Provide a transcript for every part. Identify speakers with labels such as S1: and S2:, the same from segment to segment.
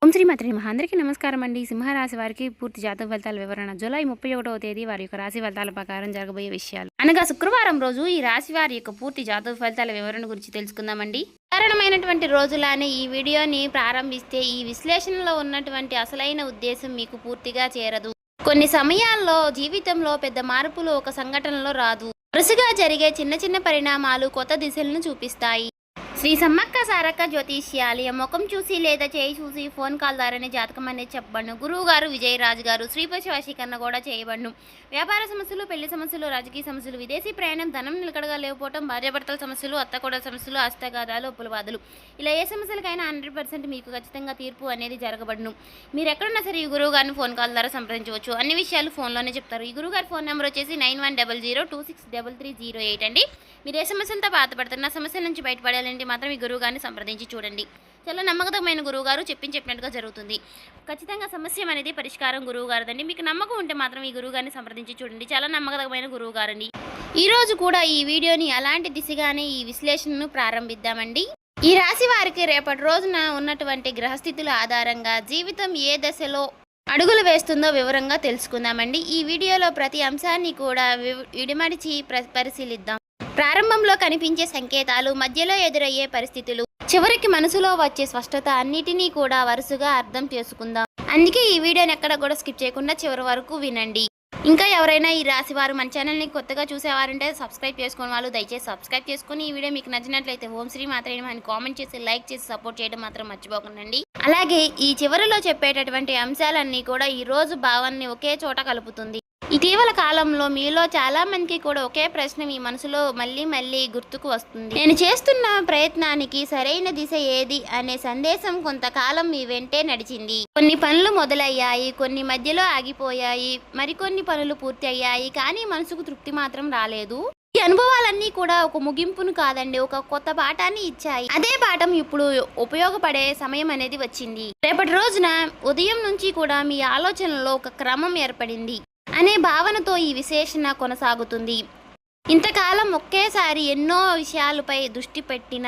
S1: ఓం శ్రీ మాత్రే నమః. అందరికీ నమస్కారం అండి. సింహరాశి వారికి పూర్తి జాతక ఫలితాల వివరణ. జూలై 31వ తేదీ వారి యొక్క రాశి ఫలితాల ప్రకారం జరగబోయే విషయాలు అనగా శుక్రవారం రోజు ఈ రాశి వారి యొక్క పూర్తి జాతక ఫలితాల వివరణ గురించి తెలుసుకుందామండి. సాధారణమైనటువంటి రోజులానే ఈ వీడియోని ప్రారంభిస్తే ఈ విశ్లేషణలో ఉన్నటువంటి అసలైన ఉద్దేశం మీకు పూర్తిగా చేరదు. కొన్ని సమయాల్లో జీవితంలో పెద్ద మార్పులు ఒక సంఘటనలో రాదు. వరుసగా జరిగే చిన్న చిన్న పరిణామాలు కొత్త దిశలను చూపిస్తాయి. శ్రీ సమ్మక్క సారక్క జ్యోతిష్యాలయం ముఖం చూసి లేదా చేయి చూసి ఫోన్ కాల్ ద్వారానే జాతకం అనేది చెప్పబడును. గురువు గారు విజయరాజు గారు శ్రీపతి వశీకరణ కూడా చేయబడును. వ్యాపార సమస్యలు, పెళ్లి సమస్యలు, రాజకీయ సమస్యలు, విదేశీ ప్రయాణం, ధనం నిలకడగా లేకపోవడం, భార్యాభర్తల సమస్యలు, అత్తకోడల సమస్యలు, హస్తగాదాలు, ఉప్పులవాదులు, ఇలా ఏ సమస్యలకైనా 100% మీకు ఖచ్చితంగా తీర్పు అనేది జరగబడును. మీరు ఎక్కడున్నా సరే ఈ గురువు గారిని ఫోన్ కాల్ ద్వారా సంప్రదించవచ్చు. అన్ని విషయాలు ఫోన్లోనే చెప్తారు. ఈ గురువు గారి ఫోన్ నెంబర్ వచ్చేసి 9100263308 అండి. మీరు ఏ సమస్యలతో బాధపడుతున్న సమస్యల నుంచి బయటపడాలంటే మాత్రం ఈ గురువు గారిని సంప్రదించి చూడండి. చాలా నమ్మకమైన గురువు గారు చెప్పినట్టుగా జరుగుతుంది. ఖచ్చితంగా సమస్య అనేది పరిష్కారం గురువు గారిదండి. మీకు నమ్మకం ఉంటే మాత్రం ఈ గురువు గారిని సంప్రదించి చూడండి. చాలా నమ్మకమైన గురువు గారండి. ఈ రోజు కూడా ఈ వీడియోని అలాంటి దిశగానే ఈ విశ్లేషణను ప్రారంభిద్దామండి. ఈ రాశి వారికి రేపటి రోజున ఉన్నటువంటి గ్రహస్థితుల ఆధారంగా జీవితం ఏ దశలో అడుగులు వేస్తుందో వివరంగా తెలుసుకుందామండి. ఈ వీడియోలో ప్రతి అంశాన్ని కూడా విడిమడిచి పరిశీలిద్దాం. ప్రారంభంలో కనిపించే సంకేతాలు, మధ్యలో ఎదురయ్యే పరిస్థితులు, చివరికి మనసులో వచ్చే స్పష్టత అన్నిటినీ కూడా వరుసగా అర్థం చేసుకుందాం. అందుకే ఈ వీడియోని ఎక్కడ కూడా స్కిప్ చేయకుండా చివరి వరకు వినండి. ఇంకా ఎవరైనా ఈ రాశి వారు మన ఛానల్ని కొత్తగా చూసేవారంటే సబ్స్క్రైబ్ చేసుకునే వాళ్ళు దయచేసి సబ్స్క్రైబ్ చేసుకుని ఈ వీడియో మీకు నచ్చినట్లయితే ఓం శ్రీ మాత్రే నమః అని కామెంట్ చేసి లైక్ చేసి సపోర్ట్ చేయడం మాత్రం మర్చిపోకండి. అలాగే ఈ చివరిలో చెప్పేటటువంటి అంశాలన్నీ కూడా ఈ రోజు భావాన్ని ఒకే చోట కలుపుతుంది. ఇటీవల కాలంలో మీలో చాలా మందికి కూడా ఒకే ప్రశ్న మీ మనసులో మళ్ళీ గుర్తుకు వస్తుంది. నేను చేస్తున్న ప్రయత్నానికి సరైన దిశ ఏది అనే సందేశం కొంతకాలం మీ వెంటే నడిచింది. కొన్ని పనులు మొదలయ్యాయి, కొన్ని మధ్యలో ఆగిపోయాయి, మరికొన్ని పనులు పూర్తి అయ్యాయి, కానీ మనసుకు తృప్తి మాత్రం రాలేదు. ఈ అనుభవాలన్నీ కూడా ఒక ముగింపును కాదండి, ఒక కొత్త పాఠాన్ని ఇచ్చాయి. అదే పాఠం ఇప్పుడు ఉపయోగపడే సమయం అనేది వచ్చింది. రేపటి రోజున ఉదయం నుంచి కూడా మీ ఆలోచనలో ఒక క్రమం ఏర్పడింది అనే భావనతో ఈ విశ్లేషణ కొనసాగుతుంది. ఇంతకాలం ఒకేసారి ఎన్నో విషయాలపై దృష్టి పెట్టిన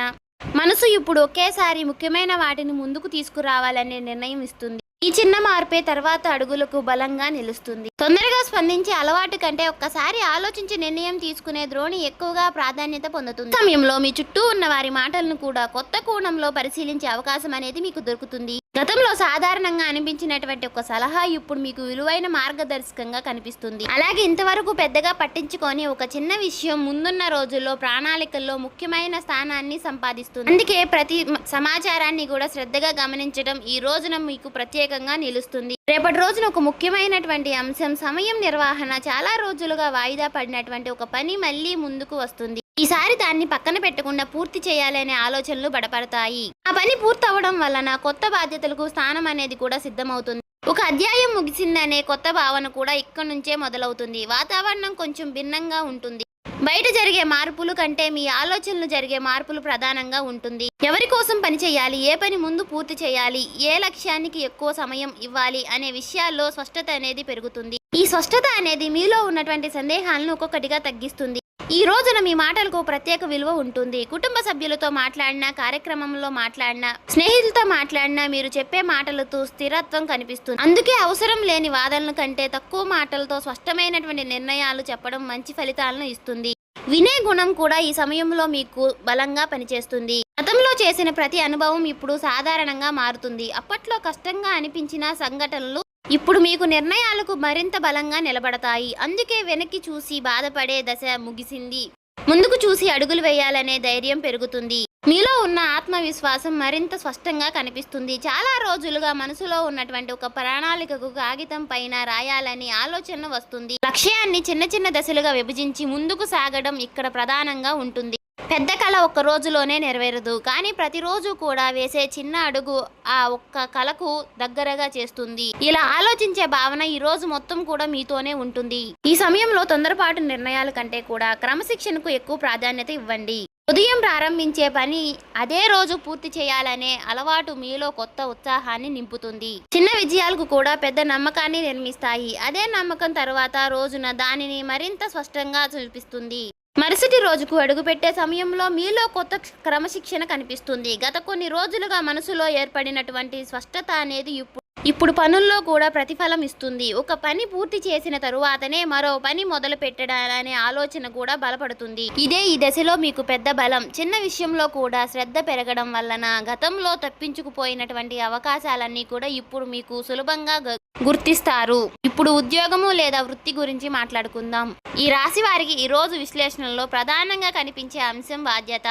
S1: మనసు ఇప్పుడు ఒకేసారి ముఖ్యమైన వాటిని ముందుకు తీసుకురావాలనే నిర్ణయం ఇస్తుంది. ఈ చిన్న మార్పే తర్వాత అడుగులకు బలంగా నిలుస్తుంది. తొందరగా స్పందించే అలవాటు కంటే ఒక్కసారి ఆలోచించి నిర్ణయం తీసుకునే ధోరణి ఎక్కువగా ప్రాధాన్యత పొందుతుంది. సమయంలో మీ చుట్టూ ఉన్న వారి మాటలను కూడా కొత్త కోణంలో పరిశీలించే అవకాశం అనేది మీకు దొరుకుతుంది. గతంలో సాధారణంగా అనిపించినటువంటి ఒక సలహా ఇప్పుడు మీకు విలువైన మార్గదర్శకంగా కనిపిస్తుంది. అలాగే ఇంతవరకు పెద్దగా పట్టించుకొని ఒక చిన్న విషయం ముందున్న రోజుల్లో ప్రణాళికల్లో ముఖ్యమైన స్థానాన్ని సంపాదిస్తుంది. అందుకే ప్రతి సమాచారాన్ని కూడా శ్రద్ధగా గమనించడం ఈ రోజున మీకు ప్రత్యేకంగా నిలుస్తుంది. రేపటి రోజున ఒక ముఖ్యమైనటువంటి అంశం సమయం నిర్వహణ. చాలా రోజులుగా వాయిదా పడినటువంటి ఒక పని మళ్ళీ ముందుకు వస్తుంది. ఈసారి దాన్ని పక్కన పెట్టకుండా పూర్తి చేయాలనే ఆలోచనలు బడపడతాయి. ఆ పని పూర్తవడం వలన కొత్త బాధ్యతలకు స్థానం అనేది కూడా సిద్ధమవుతుంది. ఒక అధ్యాయం ముగిసిందనే కొత్త భావన కూడా ఇక్కడి నుంచే మొదలవుతుంది. వాతావరణం కొంచెం భిన్నంగా ఉంటుంది. బయట జరిగే మార్పులు కంటే మీ ఆలోచనలు జరిగే మార్పులు ప్రధానంగా ఉంటుంది. ఎవరి కోసం పని చేయాలి, ఏ పని ముందు పూర్తి చేయాలి, ఏ లక్ష్యానికి ఎక్కువ సమయం ఇవ్వాలి అనే విషయాల్లో స్పష్టత అనేది పెరుగుతుంది. ఈ స్పష్టత అనేది మీలో ఉన్నటువంటి సందేహాలను ఒక్కొక్కటిగా తగ్గిస్తుంది. ఈ రోజున మీ మాటలకు ప్రత్యేక విలువ ఉంటుంది. కుటుంబ సభ్యులతో మాట్లాడినా, కార్యక్రమంలో మాట్లాడినా, స్నేహితులతో మాట్లాడినా మీరు చెప్పే మాటలతో స్థిరత్వం కనిపిస్తుంది. అందుకే అవసరం లేని వాదనల కంటే తక్కువ మాటలతో స్పష్టమైనటువంటి నిర్ణయాలు చెప్పడం మంచి ఫలితాలను ఇస్తుంది. వినే గుణం కూడా ఈ సమయంలో మీకు బలంగా పనిచేస్తుంది. గతంలో చేసిన ప్రతి అనుభవం ఇప్పుడు సాధారణంగా మారుతుంది. అప్పట్లో కష్టంగా అనిపించిన సంఘటనలు ఇప్పుడు మీకు నిర్ణయాలకు మరింత బలంగా నిలబడతాయి. అందుకే వెనక్కి చూసి బాధపడే దశ ముగిసింది. ముందుకు చూసి అడుగులు వేయాలనే ధైర్యం పెరుగుతుంది. మీలో ఉన్న ఆత్మవిశ్వాసం మరింత స్పష్టంగా కనిపిస్తుంది. చాలా రోజులుగా మనసులో ఉన్నటువంటి ఒక ప్రణాళికకు కాగితం పైన రాయాలని ఆలోచన వస్తుంది. లక్ష్యాన్ని చిన్న చిన్న దశలుగా విభజించి ముందుకు సాగడం ఇక్కడ ప్రధానంగా ఉంటుంది. పెద్ద కళ ఒక్క రోజులోనే నెరవేరదు, కానీ ప్రతిరోజు కూడా వేసే చిన్న అడుగు ఆ ఒక్క కళకు దగ్గరగా చేస్తుంది. ఇలా ఆలోచించే భావన ఈ రోజు మొత్తం కూడా మీతోనే ఉంటుంది. ఈ సమయంలో తొందరపాటు నిర్ణయాల కంటే కూడా క్రమశిక్షణకు ఎక్కువ ప్రాధాన్యత ఇవ్వండి. ఉదయం ప్రారంభించే పని అదే రోజు పూర్తి చేయాలనే అలవాటు మీలో కొత్త ఉత్సాహాన్ని నింపుతుంది. చిన్న విజయాలకు కూడా పెద్ద నమ్మకాన్ని నిర్మిస్తాయి. అదే నమ్మకం తర్వాత రోజున దానిని మరింత స్పష్టంగా చూపిస్తుంది. మరుసటి రోజుకు అడుగుపెట్టే సమయంలో మీలో కొత్త క్రమశిక్షణ కనిపిస్తుంది. గత కొన్ని రోజులుగా మనసులో ఏర్పడినటువంటి స్పష్టత అనేది ఇప్పుడు పనుల్లో కూడా ప్రతిఫలం ఇస్తుంది. ఒక పని పూర్తి చేసిన తరువాతనే మరో పని మొదలు పెట్టడాలనే ఆలోచన కూడా బలపడుతుంది. ఇదే ఈ దశలో మీకు పెద్ద బలం. చిన్న విషయంలో కూడా శ్రద్ధ పెరగడం వలన గతంలో తప్పించుకుపోయినటువంటి అవకాశాలన్నీ కూడా ఇప్పుడు మీకు సులభంగా గుర్తిస్తారు. ఇప్పుడు ఉద్యోగము లేదా వృత్తి గురించి మాట్లాడుకుందాం. ఈ రాశి వారికి ఈ రోజు విశ్లేషణలో ప్రధానంగా కనిపించే అంశం బాధ్యత.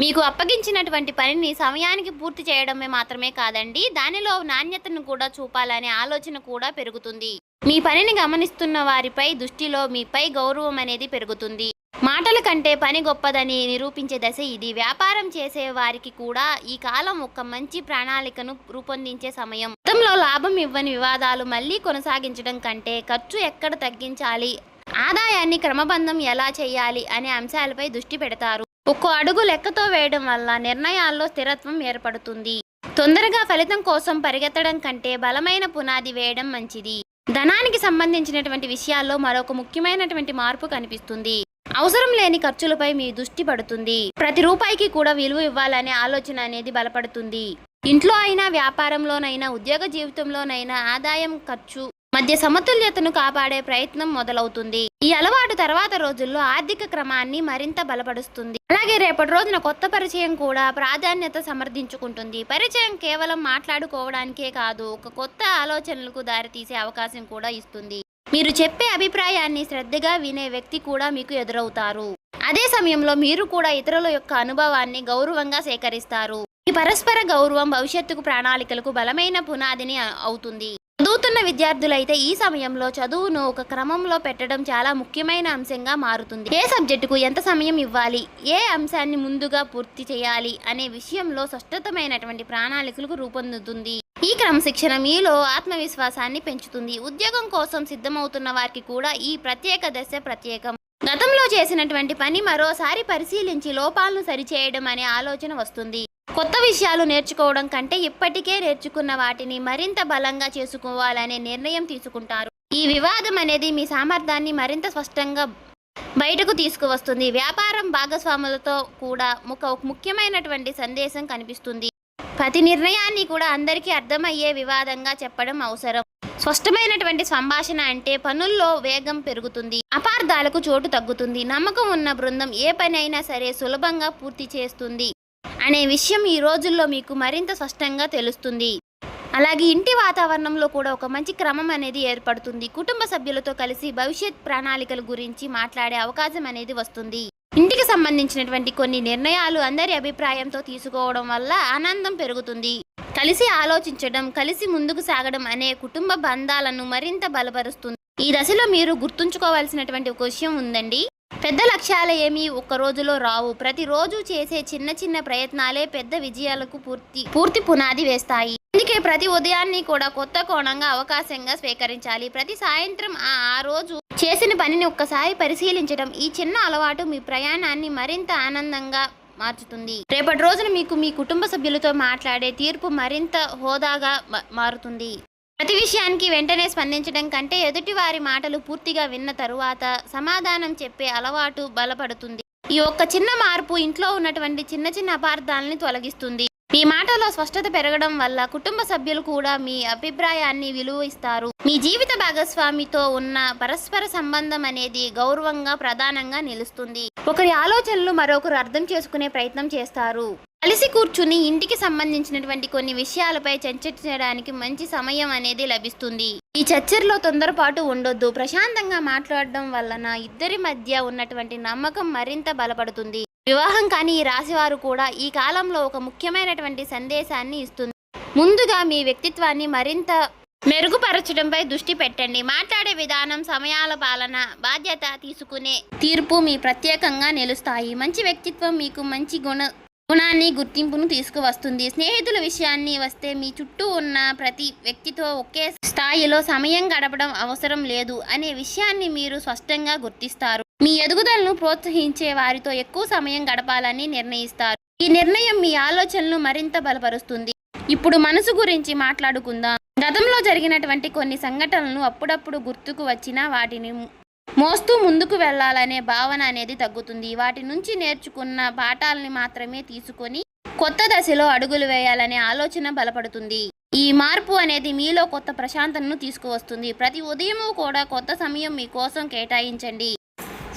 S1: మీకు అప్పగించినటువంటి పనిని సమయానికి పూర్తి చేయడమే మాత్రమే కాదండి, దానిలో నాణ్యతను కూడా చూపాలనే ఆలోచన కూడా పెరుగుతుంది. మీ పనిని గమనిస్తున్న వారిపై దృష్టిలో మీపై గౌరవం అనేది పెరుగుతుంది. మాటల కంటే పని గొప్పదని నిరూపించే దశ ఇది. వ్యాపారం చేసే వారికి కూడా ఈ కాలం ఒక మంచి ప్రణాళికను రూపొందించే సమయం. గతంలో లాభం ఇవ్వని వివాదాలు మళ్ళీ కొనసాగించడం కంటే ఖర్చు ఎక్కడ తగ్గించాలి, ఆదాయాన్ని క్రమబద్ధం ఎలా చేయాలి అనే అంశాలపై దృష్టి పెడతారు. ఒక్కో అడుగు లెక్కతో వేయడం వల్ల నిర్ణయాల్లో స్థిరత్వం ఏర్పడుతుంది. తొందరగా ఫలితం కోసం పరిగెత్తడం కంటే బలమైన పునాది వేయడం మంచిది. ధనానికి సంబంధించినటువంటి విషయాల్లో మరొక ముఖ్యమైనటువంటి మార్పు కనిపిస్తుంది. అవసరం లేని ఖర్చులపై మీ దృష్టి పడుతుంది. ప్రతి రూపాయికి కూడా విలువ ఇవ్వాలనే ఆలోచన అనేది బలపడుతుంది. ఇంట్లో అయినా, వ్యాపారంలోనైనా, ఉద్యోగ జీవితంలోనైనా ఆదాయం ఖర్చు మధ్య సమతుల్యతను కాపాడే ప్రయత్నం మొదలవుతుంది. ఈ అలవాటు తర్వాత రోజుల్లో ఆర్థిక క్రమాన్ని మరింత బలపరుస్తుంది. అలాగే రేపటి రోజున కొత్త పరిచయం కూడా ప్రాధాన్యత సమర్థించుకుంటుంది. పరిచయం కేవలం మాట్లాడుకోవడానికే కాదు, ఒక కొత్త ఆలోచనలకు దారితీసే అవకాశం కూడా ఇస్తుంది. మీరు చెప్పే అభిప్రాయాన్ని శ్రద్ధగా వినే వ్యక్తి కూడా మీకు ఎదురవుతారు. అదే సమయంలో మీరు కూడా ఇతరుల యొక్క అనుభవాన్ని గౌరవంగా సేకరిస్తారు. ఈ పరస్పర గౌరవం భవిష్యత్తుకు ప్రణాళికలకు బలమైన పునాదిని అవుతుంది. చదువుతున్న విద్యార్థులైతే ఈ సమయంలో చదువును ఒక క్రమంలో పెట్టడం చాలా ముఖ్యమైన అంశంగా మారుతుంది. ఏ సబ్జెక్టుకు ఎంత సమయం ఇవ్వాలి, ఏ అంశాన్ని ముందుగా పూర్తి చేయాలి అనే విషయంలో స్పష్టమైనటువంటి ప్రణాళికలకు రూపొందుతుంది. ఈ క్రమశిక్షణ మీలో ఆత్మవిశ్వాసాన్ని పెంచుతుంది. ఉద్యోగం కోసం సిద్ధమవుతున్న వారికి కూడా ఈ ప్రత్యేక దశ ప్రత్యేకం. గతంలో చేసినటువంటి పని మరోసారి పరిశీలించి లోపాలను సరిచేయడం అనే ఆలోచన వస్తుంది. కొత్త విషయాలు నేర్చుకోవడం కంటే ఇప్పటికే నేర్చుకున్న వాటిని మరింత బలంగా చేసుకోవాలనే నిర్ణయం తీసుకుంటారు. ఈ వివాదం అనేది మీ సామర్థ్యాన్ని మరింత స్పష్టంగా బయటకు తీసుకువస్తుంది. వ్యాపారం భాగస్వాములతో కూడా ఒక ముఖ్యమైనటువంటి సందేశం కనిపిస్తుంది. ప్రతి నిర్ణయాన్ని కూడా అందరికీ అర్థమయ్యే వివాదంగా చెప్పడం అవసరం. స్పష్టమైనటువంటి సంభాషణ అంటే పనుల్లో వేగం పెరుగుతుంది, అపార్థాలకు చోటు తగ్గుతుంది. నమ్మకం ఉన్న బృందం ఏ పని అయినా సరే సులభంగా పూర్తి చేస్తుంది అనే విషయం ఈ రోజుల్లో మీకు మరింత స్పష్టంగా తెలుస్తుంది. అలాగే ఇంటి వాతావరణంలో కూడా ఒక మంచి క్రమం అనేది ఏర్పడుతుంది. కుటుంబ సభ్యులతో కలిసి భవిష్యత్ ప్రణాళికల గురించి మాట్లాడే అవకాశం అనేది వస్తుంది. ఇంటికి సంబంధించినటువంటి కొన్ని నిర్ణయాలు అందరి అభిప్రాయంతో తీసుకోవడం వల్ల ఆనందం పెరుగుతుంది. కలిసి ఆలోచించడం, కలిసి ముందుకు సాగడం అనే కుటుంబ బంధాలను మరింత బలపరుస్తుంది. ఈ దశలో మీరు గుర్తుంచుకోవాల్సినటువంటి ఒక విషయం ఉందండి. పెద్ద లక్ష్యాలు ఏమీ ఒక్క రోజులో రావు. ప్రతిరోజు చేసే చిన్న చిన్న ప్రయత్నాలే పెద్ద విజయాలకు పూర్తి పునాది వేస్తాయి. అందుకే ప్రతి ఉదయాన్ని కూడా కొత్త కోణంగా అవకాశంగా స్వీకరించాలి. ప్రతి సాయంత్రం ఆ రోజు చేసిన పనిని ఒక్కసారి పరిశీలించడం, ఈ చిన్న అలవాటు మీ ప్రయాణాన్ని మరింత ఆనందంగా మార్చుతుంది. రేపటి రోజున మీకు మీ కుటుంబ సభ్యులతో మాట్లాడే తీర్పు మరింత హోదాగా మారుతుంది. ప్రతి విషయానికి వెంటనే స్పందించడం కంటే ఎదుటి వారి మాటలు పూర్తిగా విన్న తరువాత సమాధానం చెప్పే అలవాటు బలపడుతుంది. ఈ ఒక్క చిన్న మార్పు ఇంట్లో ఉన్నటువంటి చిన్న చిన్న అపార్థాలని తొలగిస్తుంది. మీ మాటలో స్పష్టత పెరగడం వల్ల కుటుంబ సభ్యులు కూడా మీ అభిప్రాయాన్ని విలువ ఇస్తారు. మీ జీవిత భాగస్వామితో ఉన్న పరస్పర సంబంధం అనేది గౌరవంగా ప్రధానంగా నిలుస్తుంది. ఒకరి ఆలోచనలు మరొకరు అర్థం చేసుకునే ప్రయత్నం చేస్తారు. కలిసి కూర్చుని ఇంటికి సంబంధించినటువంటి కొన్ని విషయాలపై చర్చించడానికి మంచి సమయం అనేది లభిస్తుంది. ఈ చర్చల్లో తొందరపాటు ఉండొద్దు. ప్రశాంతంగా మాట్లాడడం వలన ఇద్దరి మధ్య ఉన్నటువంటి నమ్మకం మరింత బలపడుతుంది. వివాహం కాని ఈ రాశివారు కూడా ఈ కాలంలో ఒక ముఖ్యమైనటువంటి సందేశాన్ని ఇస్తుంది. ముందుగా మీ వ్యక్తిత్వాన్ని మరింత మెరుగుపరచడంపై దృష్టి పెట్టండి. మాట్లాడే విధానం, సమయాల పాలన, బాధ్యత తీసుకునే తీర్పు మీ ప్రత్యేకంగా నిలుస్తాయి. మంచి వ్యక్తిత్వం మీకు మంచి గుణాన్ని, గుర్తింపును తీసుకువస్తుంది. స్నేహితుల విషయాన్ని వస్తే మీ చుట్టూ ఉన్న ప్రతి వ్యక్తితో ఒకే స్థాయిలో సమయం గడపడం అవసరం లేదు అనే విషయాన్ని మీరు స్పష్టంగా గుర్తిస్తారు. మీ ఎదుగుదలను ప్రోత్సహించే వారితో ఎక్కువ సమయం గడపాలని నిర్ణయిస్తారు. ఈ నిర్ణయం మీ ఆలోచనలు మరింత బలపరుస్తుంది. ఇప్పుడు మనసు గురించి మాట్లాడుకుందాం. గతంలో జరిగినటువంటి కొన్ని సంఘటనలు అప్పుడప్పుడు గుర్తుకు వచ్చినా వాటిని మోస్తూ ముందుకు వెళ్ళాలనే భావన అనేది తగ్గుతుంది. వాటి నుంచి నేర్చుకున్న పాఠాలని మాత్రమే తీసుకొని కొత్త దశలో అడుగులు వేయాలనే ఆలోచన బలపడుతుంది. ఈ మార్పు అనేది మీలో కొత్త ప్రశాంతతను తీసుకువస్తుంది. ప్రతి ఉదయము కూడా కొత్త సమయం మీకోసం కేటాయించండి.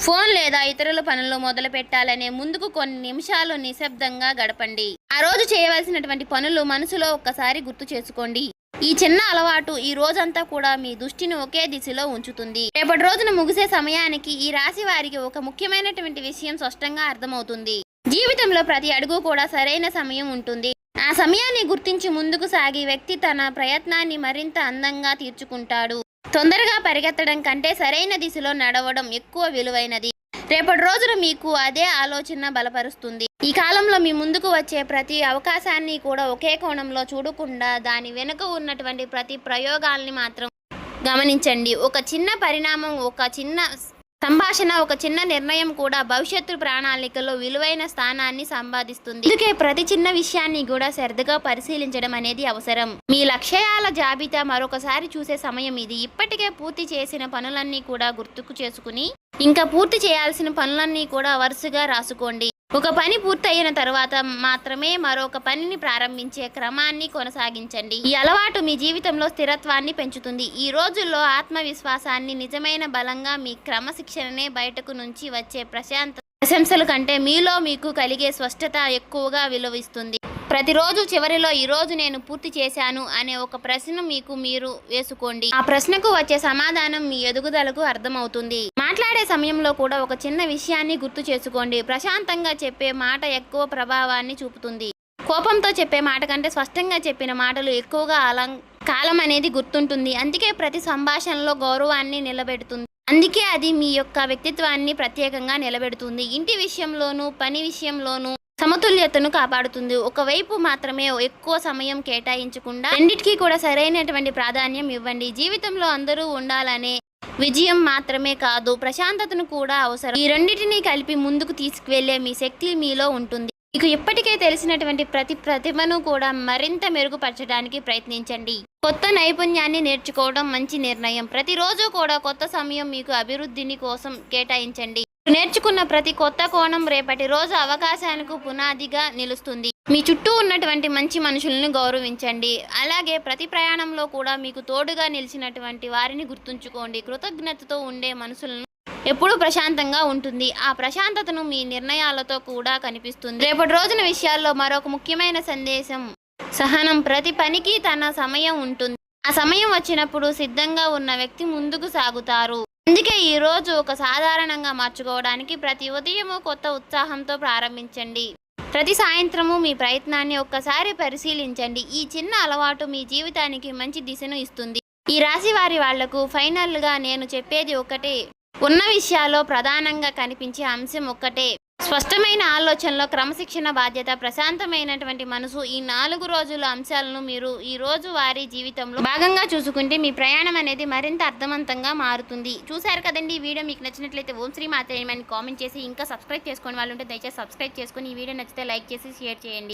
S1: ఫోన్ లేదా ఇతరుల పనులు మొదలు పెట్టాలనే ముందుకు కొన్ని నిమిషాలు నిశ్శబ్దంగా గడపండి. ఆ రోజు చేయవలసినటువంటి పనులు మనసులో ఒక్కసారి గుర్తు చేసుకోండి. ఈ చిన్న అలవాటు ఈ రోజంతా కూడా మీ దృష్టిని ఒకే దిశలో ఉంచుతుంది. రేపటి రోజున ముగిసే సమయానికి ఈ రాశి వారికి ఒక ముఖ్యమైనటువంటి విషయం స్పష్టంగా అర్థమవుతుంది. జీవితంలో ప్రతి అడుగు కూడా సరైన సమయం ఉంటుంది. ఆ సమయాన్ని గుర్తించి ముందుకు సాగి వ్యక్తి తన ప్రయత్నాన్ని మరింత అందంగా తీర్చుకుంటాడు. తొందరగా పరిగెత్తడం కంటే సరైన దిశలో నడవడం ఎక్కువ విలువైనది. రేపటి రోజున మీకు అదే ఆలోచన బలపరుస్తుంది. ఈ కాలంలో మీ ముందుకు వచ్చే ప్రతి అవకాశాన్ని కూడా ఒకే కోణంలో చూడకుండా దాని వెనుక ఉన్నటువంటి ప్రతి ప్రయోగాల్ని మాత్రం గమనించండి. ఒక చిన్న పరిణామం, ఒక చిన్న సంభాషణ, ఒక చిన్న నిర్ణయం కూడా భవిష్యత్తు ప్రణాళికలో విలువైన స్థానాన్ని సంపాదిస్తుంది. అందుకే ప్రతి చిన్న విషయాన్ని కూడా శ్రద్ధగా పరిశీలించడం అనేది అవసరం. మీ లక్ష్యాల జాబితా మరొకసారి చూసే సమయం ఇది. ఇప్పటికే పూర్తి చేసిన పనులన్నీ కూడా గుర్తుకు చేసుకుని ఇంకా పూర్తి చేయాల్సిన పనులన్నీ కూడా వరుసగా రాసుకోండి. ఒక పని పూర్తయిన తర్వాత మాత్రమే మరొక పనిని ప్రారంభించే క్రమాన్ని కొనసాగించండి. ఈ అలవాటు మీ జీవితంలో స్థిరత్వాన్ని పెంచుతుంది. ఈ రోజుల్లో ఆత్మవిశ్వాసాన్ని నిజమైన బలంగా మీ క్రమశిక్షణనే బయటకు నుంచి వచ్చే ప్రశంసల కంటే మీలో మీకు కలిగే స్పష్టత ఎక్కువగా విలువిస్తుంది. ప్రతిరోజు చివరిలో ఈరోజు నేను పూర్తి చేశాను అనే ఒక ప్రశ్న మీకు మీరు వేసుకోండి. ఆ ప్రశ్నకు వచ్చే సమాధానం మీ ఎదుగుదలకు అర్థమవుతుంది. మాట్లాడే సమయంలో కూడా ఒక చిన్న విషయాన్ని గుర్తు చేసుకోండి. ప్రశాంతంగా చెప్పే మాట ఎక్కువ ప్రభావాన్ని చూపుతుంది. కోపంతో చెప్పే మాట కంటే స్పష్టంగా చెప్పిన మాటలు ఎక్కువగా కాలం అనేది గుర్తుంటుంది. అందుకే ప్రతి సంభాషణలో గౌరవాన్ని నిలబెడుతుంది. అందుకే అది మీ యొక్క వ్యక్తిత్వాన్ని ప్రత్యేకంగా నిలబెడుతుంది. ఇంటి విషయంలోనూ పని విషయంలోనూ సమతుల్యతను కాపాడుతుంది. ఒకవైపు మాత్రమే ఎక్కువ సమయం కేటాయించకుండా రెండిటికీ కూడా సరైనటువంటి ప్రాధాన్యం ఇవ్వండి. జీవితంలో అందరూ ఉండాలనే విజయం మాత్రమే కాదు, ప్రశాంతతను కూడా అవసరం. ఈ రెండింటినీ కలిపి ముందుకు తీసుకువెళ్లే మీ శక్తి మీలో ఉంటుంది. మీకు ఇప్పటికే తెలిసినటువంటి ప్రతి ప్రతిభను కూడా మరింత మెరుగుపరచడానికి ప్రయత్నించండి. కొత్త నైపుణ్యాన్ని నేర్చుకోవడం మంచి నిర్ణయం. ప్రతిరోజు కూడా కొత్త సమయం మీకు అభివృద్ధిని కోసం కేటాయించండి. నేర్చుకున్న ప్రతి కొత్త కోణం రేపటి రోజు అవకాశాలకు పునాదిగా నిలుస్తుంది. మీ చుట్టూ ఉన్నటువంటి మంచి మనుషులను గౌరవించండి. అలాగే ప్రతి ప్రయాణంలో కూడా మీకు తోడుగా నిలిచినటువంటి వారిని గుర్తుంచుకోండి. కృతజ్ఞతతో ఉండే మనసులను ఎప్పుడూ ప్రశాంతంగా ఉంటుంది. ఆ ప్రశాంతతను మీ నిర్ణయాలతో కూడా కనిపిస్తుంది. రేపటి రోజున విషయాల్లో మరొక ముఖ్యమైన సందేశం సహనం. ప్రతి పనికి తన సమయం ఉంటుంది. ఆ సమయం వచ్చినప్పుడు సిద్ధంగా ఉన్న వ్యక్తి ముందుకు సాగుతారు. అందుకే ఈ రోజు ఒక సాధారణంగా మార్చుకోవడానికి ప్రతి ఉదయము కొత్త ఉత్సాహంతో ప్రారంభించండి. ప్రతి సాయంత్రము మీ ప్రయత్నాన్ని ఒక్కసారి పరిశీలించండి. ఈ చిన్న అలవాటు మీ జీవితానికి మంచి దిశను ఇస్తుంది. ఈ రాశి వాళ్లకు ఫైనల్గా నేను చెప్పేది ఒకటే. ఉన్న విషయాల్లో ప్రధానంగా కనిపించే అంశం ఒక్కటే. స్పష్టమైన ఆలోచనలో క్రమశిక్షణ, బాధ్యత, ప్రశాంతమైనటువంటి మనసు. ఈ 4 రోజుల అంశాలను మీరు ఈ రోజు వారి జీవితంలో భాగంగా చూసుకుంటే మీ ప్రయాణం అనేది మరింత అర్థవంతంగా మారుతుంది. చూశారు కదండి. ఈ వీడియో మీకు నచ్చినట్లయితే ఓం శ్రీ మాత్రే అని కామెంట్ చేసి ఇంకా సబ్స్క్రైబ్ చేసుకోని వాళ్ళు ఉంటే దయచేసి సబ్స్క్రైబ్ చేసుకుని ఈ వీడియో నచ్చితే లైక్ చేసి షేర్ చేయండి.